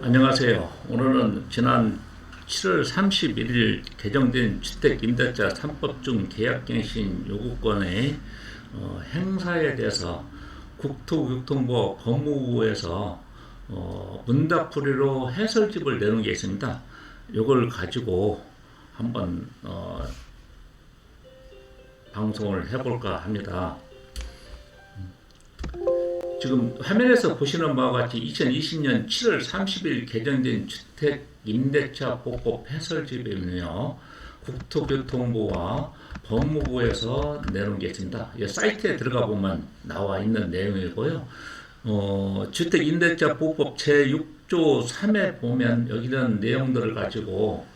안녕하세요. 오늘은 지난 7월 31일 개정된 주택임대차 3법 중 계약갱신 요구권의 행사에 대해서 국토교통부 법무부에서 문답풀이로 해설집을 내놓은 게 있습니다. 이걸 가지고 한번 방송을 해볼까 합니다. 지금 화면에서 보시는 바와 같이 2020년 7월 30일 개정된 주택임대차 보법 해설집이면요, 국토교통부와 법무부에서 내놓은 게 있습니다. 이 사이트에 들어가 보면 나와 있는 내용이고요. 주택임대차 보법 제6조 3에 보면 여기 있는 내용들을 가지고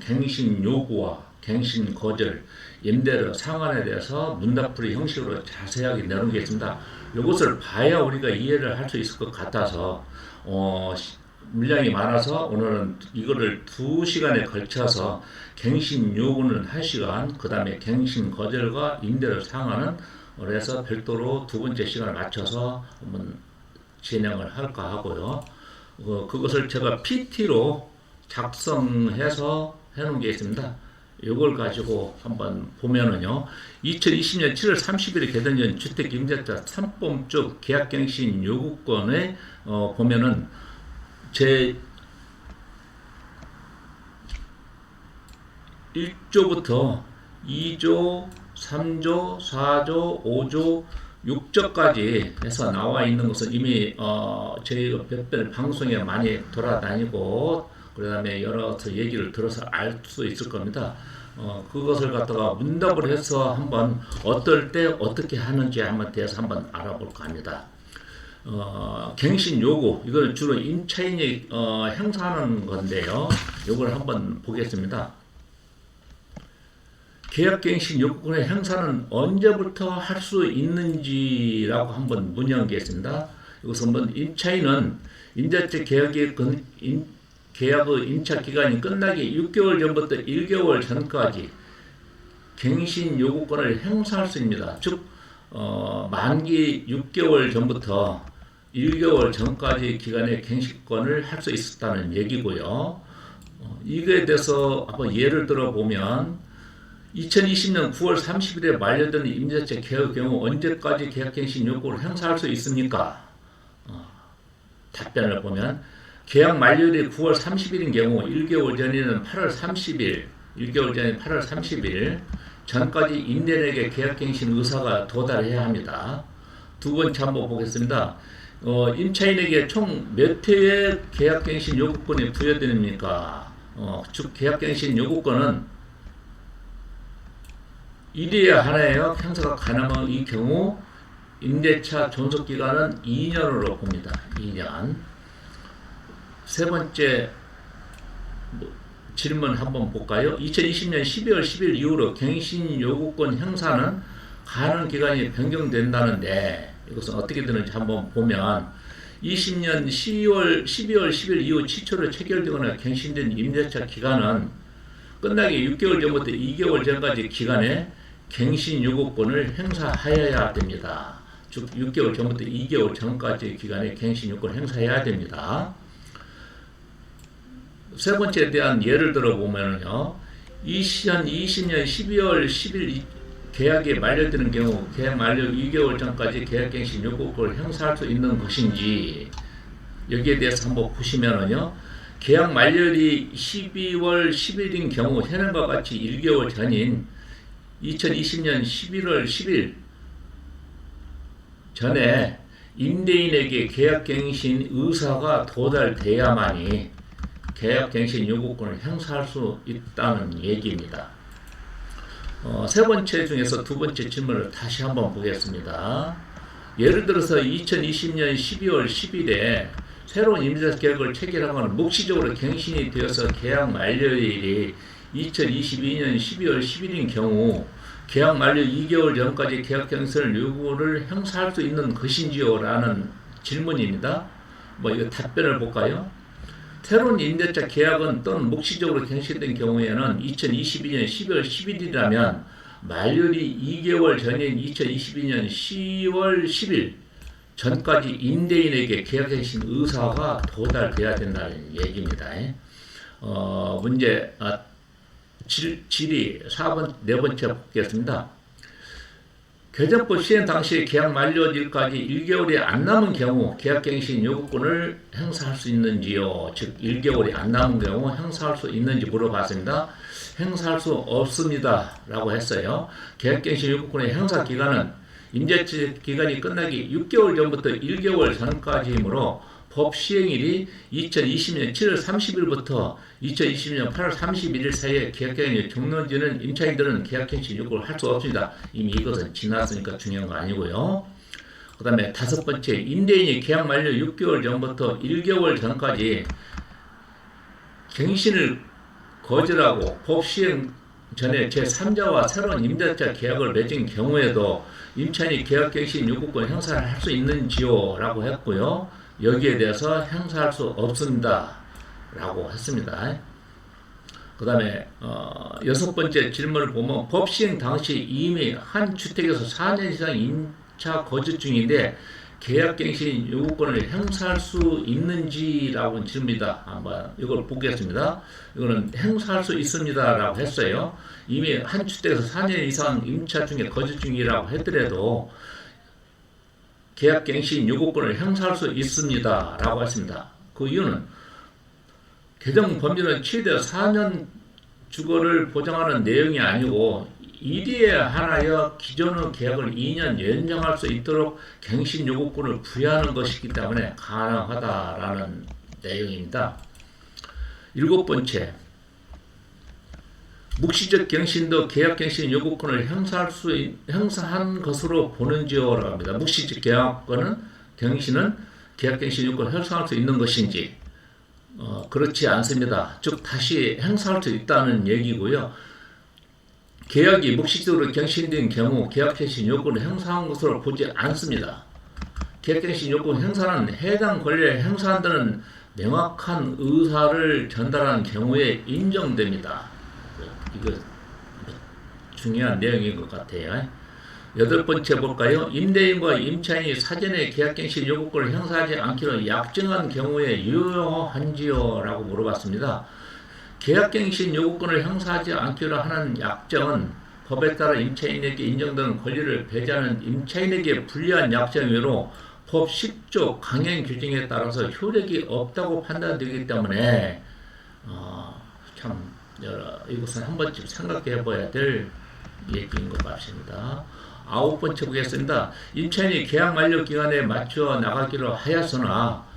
갱신 요구와 갱신 거절, 임대료 상한에 대해서 문답풀이 형식으로 자세하게 내놓은 게 있습니다. 이것을 봐야 우리가 이해를 할 수 있을 것 같아서 물량이 많아서 오늘은 이거를 2시간에 걸쳐서 갱신 요구는 1시간, 그 다음에 갱신 거절과 임대료 상한은 그래서 별도로 두 번째 시간을 맞춰서 한번 진행을 할까 하고요. 그것을 제가 PT로 작성해서 해놓은 게 있습니다. 이걸 가지고 한번 보면은요, 2020년 7월 30일에 개정된 주택임대차 3법 중 계약갱신 요구권에 보면은 제 1조부터 2조, 3조, 4조, 5조, 6조까지 해서 나와 있는 것은 이미 저희가 몇 번 방송에 많이 돌아다니고 그 다음에 여러 얘기를 들어서 알 수 있을 겁니다. 그것을 갖다가 문답을 해서 한번 어떨 때 어떻게 하는지 한번 대해서 한번 알아볼까 합니다. 갱신 요구, 이걸 주로 임차인이 행사하는 건데요. 이걸 한번 보겠습니다. 계약갱신 요구권의 행사는 언제부터 할 수 있는지라고 한번 문의한 게 있습니다. 이것은 임차인은 임대차 계약의 임차 기간이 끝나기 6개월 전부터 1개월 전까지 갱신 요구권을 행사할 수 있습니다. 즉 만기 6개월 전부터 1개월 전까지 기간의 갱신권을 할 수 있었다는 얘기고요. 이거에 대해서 한번 예를 들어 보면 2020년 9월 30일에 만료된 임대차 계약의 경우 언제까지 계약갱신 요구를 행사할 수 있습니까? 답변을 보면 계약 만료일이 9월 30일인 경우 1개월 전에는 8월 30일, 1개월 전에 8월 30일 전까지 임대인에게 계약갱신 의사가 도달해야 합니다. 두 번째 한번 보겠습니다. 임차인에게 총 몇 회의 계약갱신 요구권이 부여됩니까? 즉 계약갱신 요구권은 1회에 하나예요. 행사가 가능한 이 경우 임대차 존속기간은 2년으로 봅니다. 2년. 세 번째 질문 한번 볼까요? 2020년 12월 10일 이후로 갱신 요구권 행사는 가능 기간이 변경된다는데 이것은 어떻게 되는지 한번 보면 20년 12월 10일 이후 취소로 체결되거나 갱신된 임대차 기간은 끝나기 6개월 전부터 2개월 전까지 기간에 갱신 요구권을 행사하여야 됩니다. 즉 6개월 전부터 2개월 전까지 기간에 갱신 요구권을 행사해야 됩니다. 세 번째에 대한 예를 들어 보면요, 2020년 12월 10일 계약이 만료되는 경우 계약 만료 2개월 전까지 계약갱신 요구권을 행사할 수 있는 것인지 여기에 대해서 한번 보시면은요, 계약 만료일이 12월 10일인 경우 현행과 같이 1개월 전인 2020년 11월 10일 전에 임대인에게 계약갱신 의사가 도달돼야만이 계약갱신 요구권을 행사할 수 있다는 얘기입니다. 세 번째 중에서 두 번째 질문을 다시 한번 보겠습니다. 예를 들어서 2020년 12월 10일에 새로운 임대차 계약을 체결하거나 묵시적으로 갱신이 되어서 계약 만료일이 2022년 12월 10일인 경우 계약 만료 2개월 전까지 계약갱신 요구를 행사할 수 있는 것인지요? 라는 질문입니다. 이거 답변을 볼까요? 새로운 임대차 계약은 또는 묵시적으로 갱신된 경우에는 2022년 12월 10일이라면 만료일이 2개월 전인 2022년 10월 10일 전까지 임대인에게 계약갱신 의사가 도달돼야 된다는 얘기입니다. 문제 질의 4번, 네 번째 보겠습니다. 개정법 시행 당시 계약 만료일까지 1개월이 안 남은 경우 계약갱신 요구권을 행사할 수 있는지요? 즉 1개월이 안 남은 경우 행사할 수 있는지 물어봤습니다. 행사할 수 없습니다 라고 했어요. 계약갱신 요구권의 행사 기간은 임대차 기간이 끝나기 6개월 전부터 1개월 전까지이므로 법 시행일이 2020년 7월 30일부터 2020년 8월 31일 사이에 계약갱신이 종료되는 임차인들은 계약갱신 요구를 할 수 없습니다. 이미 이것은 지났으니까 중요한 거 아니고요. 그 다음에 다섯 번째, 임대인이 계약 만료 6개월 전부터 1개월 전까지 갱신을 거절하고 법 시행 전에 제3자와 새로운 임대차 계약을 맺은 경우에도 임차인이 계약갱신 요구권 행사를 할 수 있는지요? 라고 했고요. 여기에 대해서 행사할 수 없습니다 라고 했습니다. 그 다음에 여섯 번째 질문을 보면 법 시행 당시 이미 한 주택에서 4년 이상 임차 거주 중인데 계약갱신 요구권을 행사할 수 있는지라고 질문입니다. 한번 이걸 보겠습니다. 이거는 행사할 수 있습니다 라고 했어요. 이미 한 주택에서 4년 이상 임차 중에 거주 중이라고 했더라도 계약갱신 요구권을 행사할 수 있습니다 라고 했습니다. 그 이유는 개정 범위는 최대 4년 주거를 보장하는 내용이 아니고 이리에 한하여 기존의 계약을 2년 연장할 수 있도록 갱신 요구권을 부여하는 것이기 때문에 가능하다라는 내용입니다. 일곱 번째, 묵시적 갱신도 계약갱신 요구권을 행사한 것으로 보는지요라고 합니다. 묵시적 갱신은 계약갱신 요구권을 행사할 수 있는 것인지 그렇지 않습니다. 즉 다시 행사할 수 있다는 얘기고요. 계약이 묵시적으로 갱신된 경우 계약갱신 요구를 행사한 것으로 보지 않습니다. 계약갱신 요구 행사는 해당 권리를 행사한다는 명확한 의사를 전달하는 경우에 인정됩니다. 이거 중요한 내용인 것 같아요. 여덟 번째 볼까요? 임대인과 임차인이 사전에 계약갱신 요구권을 행사하지 않기로 약정한 경우에 유효한지요? 라고 물어봤습니다. 계약갱신 요구권을 행사하지 않기로 하는 약정은 법에 따라 임차인에게 인정되는 권리를 배제하는 임차인에게 불리한 약정이므로 법 10조 강행 규정에 따라서 효력이 없다고 판단되기 때문에 이것은 한 번쯤 생각해 봐야 될 얘기인 것 같습니다. 아홉 번째 보겠습니다. 임차인이 계약 만료 기간에 맞춰 나가기로 하였으나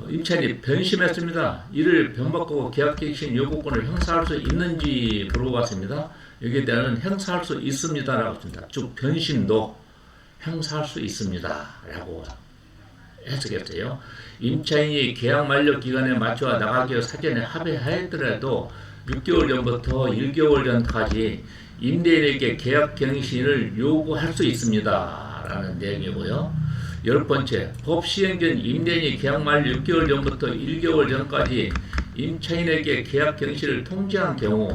임차인이 변심했습니다. 이를 변박하고 계약갱신 요구권을 행사할 수 있는지 물어봤습니다. 여기에 대한 행사할 수 있습니다 라고 했습니다. 즉 변심도 행사할 수 있습니다 라고 해석했어요. 임차인이 계약 만료 기간에 맞춰 나가기로 사전에 합의하였더라도 6개월 전부터 1개월 전까지 임대인에게 계약갱신을 요구할 수 있습니다 라는 내용이고요. 열 번째, 법 시행 전 임대인이 계약 만료 6개월 전부터 1개월 전까지 임차인에게 계약갱신을 통지한 경우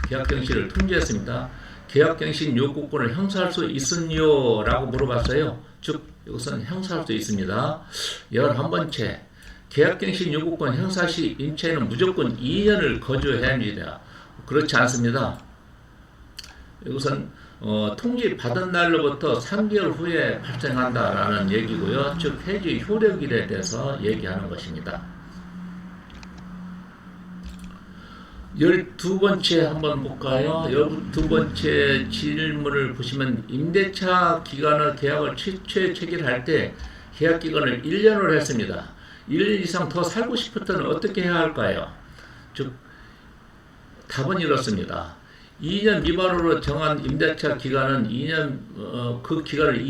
계약갱신을 통지했습니다. 계약갱신 요구권을 행사할 수 있으뇨? 라고 물어봤어요. 즉 이것은 행사할 수 있습니다. 11번째, 계약갱신 요구권 행사 시 임차인은 무조건 2년을 거주해야 합니다. 그렇지 않습니다. 이것은 통지 받은 날로부터 3개월 후에 발생한다라는 얘기고요. 즉 해지 효력일에 대해서 얘기하는 것입니다. 12번째 한번 볼까요? 12번째 질문을 보시면 임대차 기간의 계약을 최초에 체결할 때 계약 기간을 1년으로 했습니다. 1년 이상 더 살고 싶을 때는 어떻게 해야 할까요? 즉 답은 이렇습니다. 2년 미만으로 정한 임대차 기간은 2년 그 기간을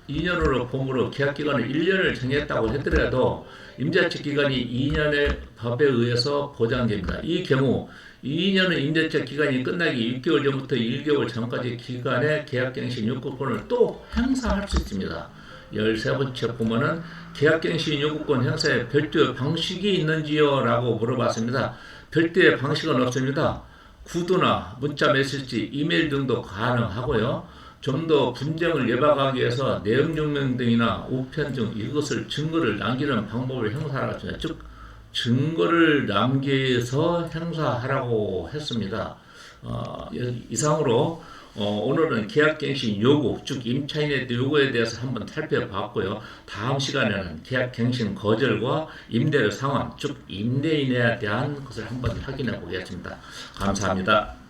2년으로 봄으로 계약 기간을 1년을 정했다고 하더라도 임대차 기간이 2년의 법에 의해서 보장됩니다. 이 경우 2년의 임대차 기간이 끝나기 6개월 전부터 1개월 전까지 기간의 계약갱신 요구권을 또 행사할 수 있습니다. 13번째 보면은 계약갱신 요구권 행사에 별도의 방식이 있는지요? 라고 물어봤습니다. 별도의 방식은 없습니다. 구두나 문자 메시지, 이메일 등도 가능하고요. 좀 더 분쟁을 예방하기 위해서 내용증명 등이나 우편 등 이것을 증거를 남기는 방법을 형사하라고 했습니다. 즉 증거를 남겨서 행사하라고 했습니다. 이상으로 오늘은 계약갱신 요구, 즉 임차인의 요구에 대해서 한번 살펴봤고요. 다음 시간에는 계약갱신 거절과 임대료 상환, 즉 임대인에 대한 것을 한번 확인해 보겠습니다. 감사합니다.